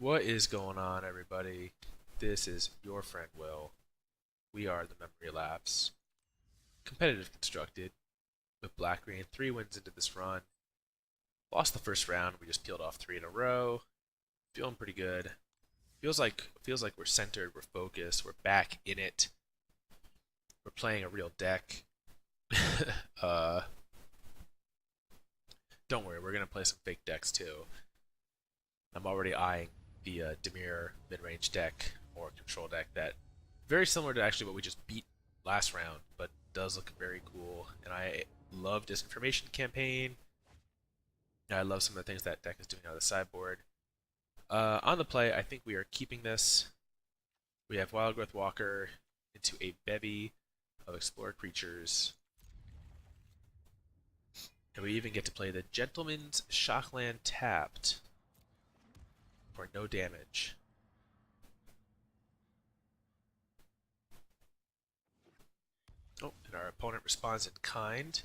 What is going on, everybody? This is your friend Will. We are the Memory Lapse. Competitive constructed, with Black Green 3 wins into this run. Lost the first round, we just peeled off 3 in a row. Feeling pretty good. Feels like we're centered, we're focused, we're back in it. We're playing a real deck. uh, don't worry, we're gonna play some fake decks too. I'm already eyeing the Dimir mid-range deck or control deck that very similar to actually what we just beat last round, but does look very cool. And I love Disinformation Campaign. I love some of the things that deck is doing on the sideboard. On the play, I think we are keeping this. We have Wildgrowth Walker into a bevy of Explorer creatures. And we even get to play the Gentleman's Shockland tapped for no damage. Oh, and our opponent responds in kind.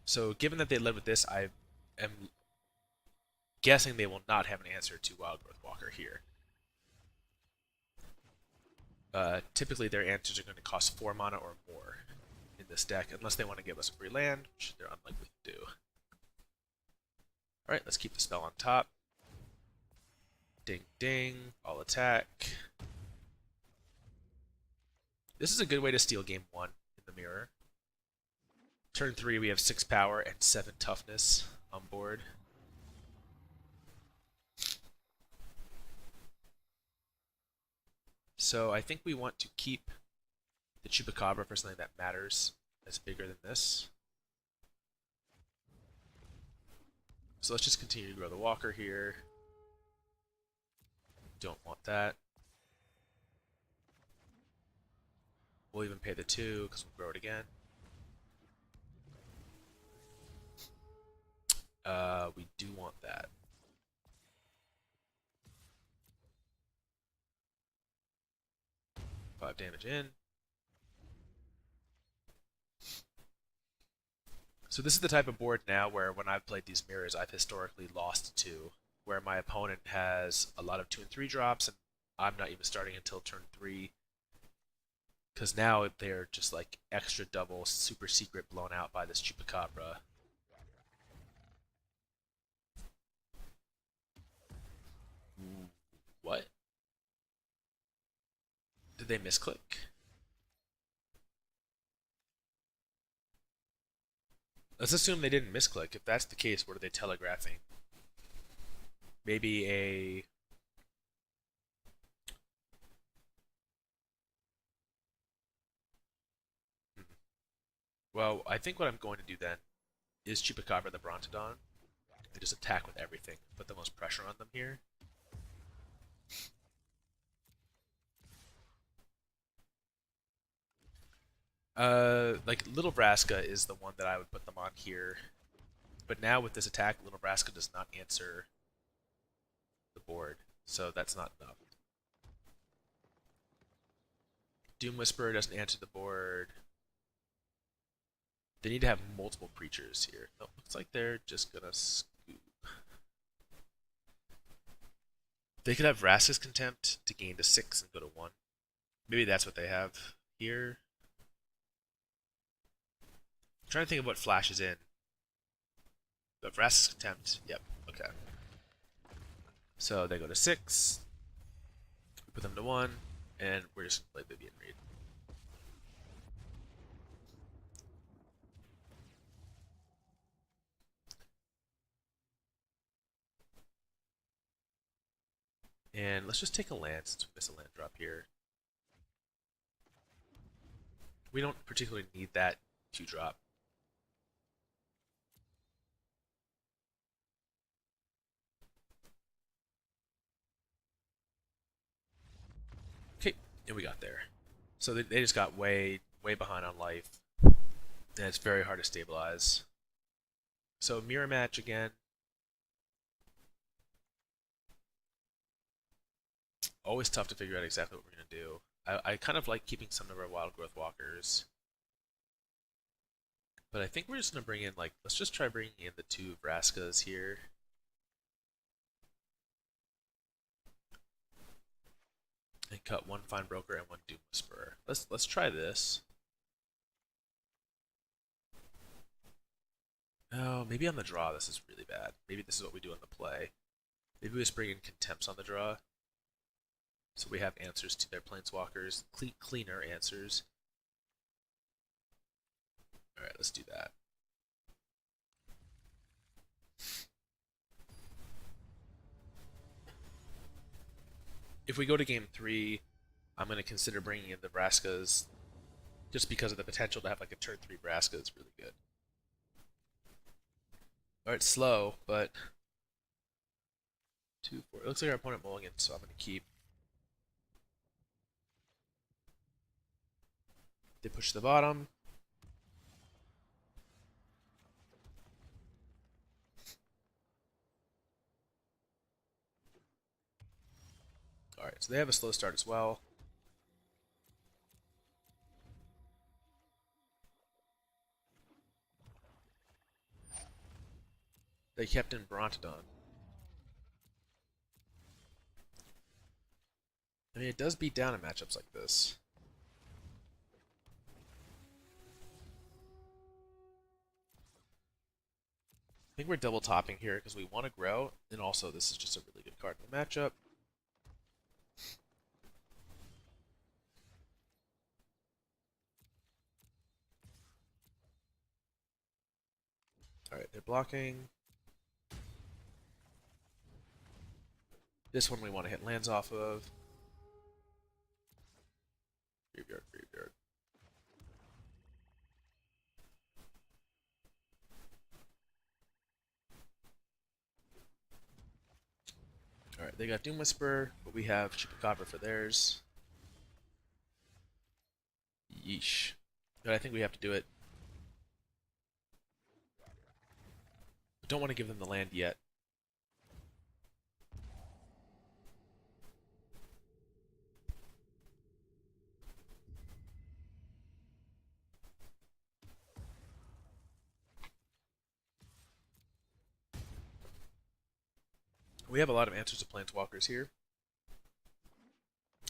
So given that they led with this, I am guessing they will not have an answer to Wildgrowth Walker here. Typically their answers are going to cost 4 mana or more in this deck, unless they want to give us a free land, which they're unlikely to do. Alright, let's keep the spell on top. Ding ding, all attack. This is a good way to steal game 1 in the mirror. Turn 3 we have 6 power and 7 toughness on board. So I think we want to keep the Chupacabra for something that matters that's bigger than this. So let's just continue to grow the Walker here. Don't want that. We'll even pay the 2 because we'll grow it again. We do want that. Five damage in. So this is the type of board now where when I've played these mirrors, I've historically lost to, where my opponent has a lot of 2 and 3 drops, and I'm not even starting until turn 3. Because now they're just like extra double, super secret blown out by this Chupacabra. What? Did they misclick? Let's assume they didn't misclick. If that's the case, what are they telegraphing? Maybe a... Well, I think what I'm going to do then is Chupacabra the Brontodon. They just attack with everything. Put the most pressure on them here. Like Little Vraska is the one that I would put them on here. But now with this attack, Little Vraska does not answer the board. So that's not enough. Doom Whisperer doesn't answer the board. They need to have multiple creatures here. Oh, looks like they're just gonna scoop. They could have Vraska's Contempt to gain to 6 and go to 1. Maybe that's what they have here. I'm trying to think of what flashes in. But Vraska's Contempt, yep, okay. So they go to 6. We put them to 1, and we're just gonna play Vivien Reid. And let's just take a land since we miss a land drop here. We don't particularly need that 2-drop. Okay, and we got there. So they just got way behind on life. And it's very hard to stabilize. So mirror match again. Always tough to figure out exactly what we're going to do. I kind of like keeping some of our Wildgrowth Walkers. But I think we're just going to bring in, like, let's just try bringing in the 2 Vraskas here. And cut one Findbroker and one Doom Whisperer. Let's try this. Oh, maybe on the draw this is really bad. Maybe this is what we do on the play. Maybe we just bring in Contempts on the draw. So we have answers to their Planeswalkers. Cleaner answers. Alright, let's do that. If we go to game 3, I'm going to consider bringing in the Vraskas just because of the potential to have like a turn 3 Vraska is really good. Alright, slow, but 2, 4. It looks like our opponent mulligan, so I'm going to keep. They push the bottom. Alright, so they have a slow start as well. They kept in Brontodon. I mean, it does beat down in matchups like this. I think we're double topping here because we want to grow, and also this is just a really good card in the matchup. Alright, they're blocking. This one we want to hit lands off of. Graveyard, graveyard. Alright, they got Doom Whisper, but we have Chupacabra for theirs. Yeesh. But I think we have to do it. I don't want to give them the land yet. We have a lot of answers to Planeswalkers here.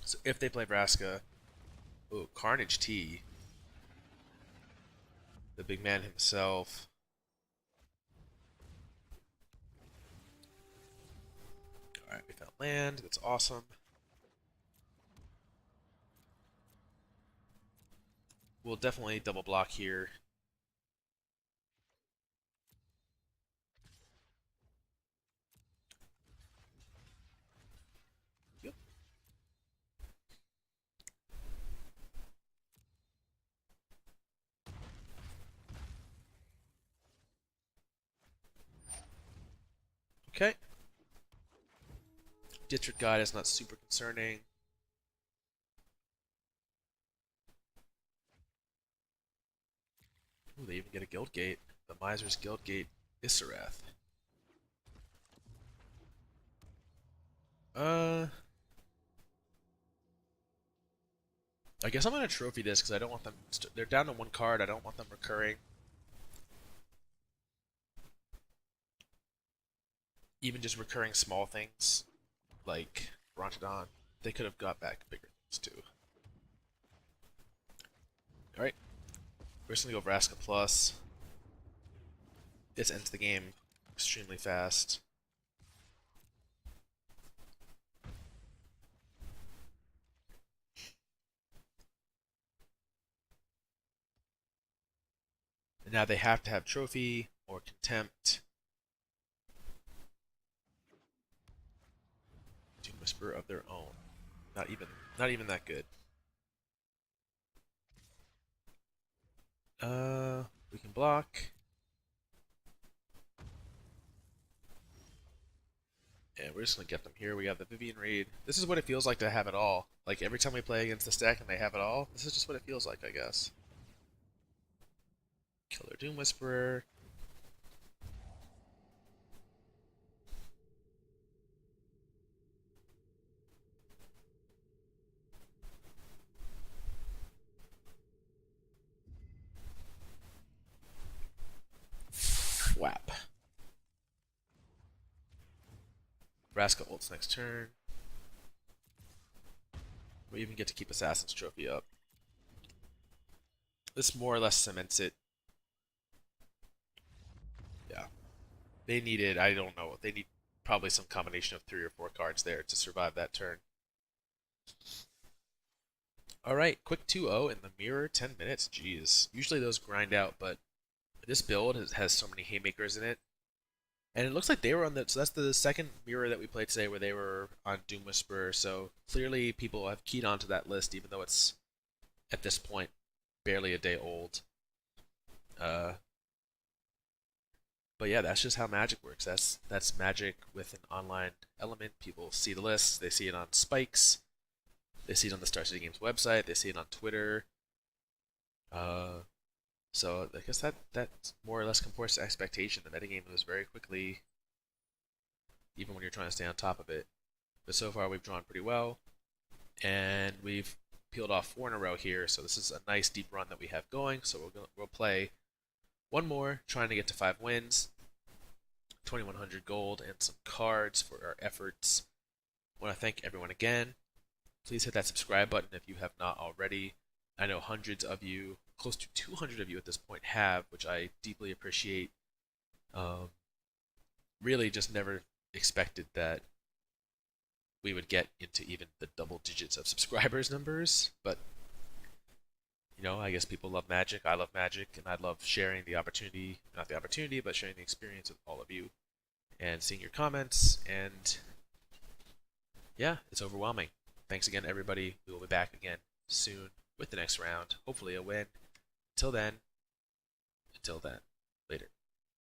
So if they play Vraska, oh, Carnage T, the big man himself. Alright, we found land. That's awesome. We'll definitely double block here. Yep. Okay. District Guide is not super concerning. Ooh, they even get a Guild Gate. The Miser's Guild Gate Isarath. I guess I'm gonna trophy this because I don't want them. They're down to one card. I don't want them recurring. Even just recurring small things like Brontodon. They could have got back bigger things too. Alright. We're just gonna go Vraska Plus. This ends the game extremely fast. And now they have to have Trophy or Contempt. Doom Whisper of their own. Not even that good. We can block. And we're just gonna get them here. We have the Vivien Reid. This is what it feels like to have it all. Like every time we play against the stack and they have it all, this is just what it feels like, I guess. Killer Doom Whisperer. Whap. Vraska ults next turn. We even get to keep Assassin's Trophy up. This more or less cements it. Yeah. They needed, I don't know, they need probably some combination of 3 or 4 cards there to survive that turn. Alright, quick 2-0 in the mirror, 10 minutes. Jeez. Usually those grind out, but this build has so many haymakers in it. And it looks like they were on the, so that's the second mirror that we played today where they were on Doom Whisperer. So clearly people have keyed onto that list, even though it's at this point barely a day old. But yeah, that's just how Magic works. That's Magic with an online element. People see the list, they see it on Spikes, they see it on the Star City Games website, they see it on Twitter. So I guess that more or less comports to expectation. The metagame moves very quickly, even when you're trying to stay on top of it. But so far we've drawn pretty well, and we've peeled off 4 in a row here. So this is a nice deep run that we have going. So we'll play one more, trying to get to 5 wins, 2,100 gold, and some cards for our efforts. I want to thank everyone again. Please hit that subscribe button if you have not already. I know hundreds of you, close to 200 of you at this point have, which I deeply appreciate. Really just never expected that we would get into even the double digits of subscribers numbers, but you know, I guess people love Magic, I love Magic, and I love sharing the opportunity, not the opportunity, but sharing the experience with all of you and seeing your comments, and yeah, it's overwhelming. Thanks again, everybody. We will be back again soon with the next round, hopefully a win. Until then, later.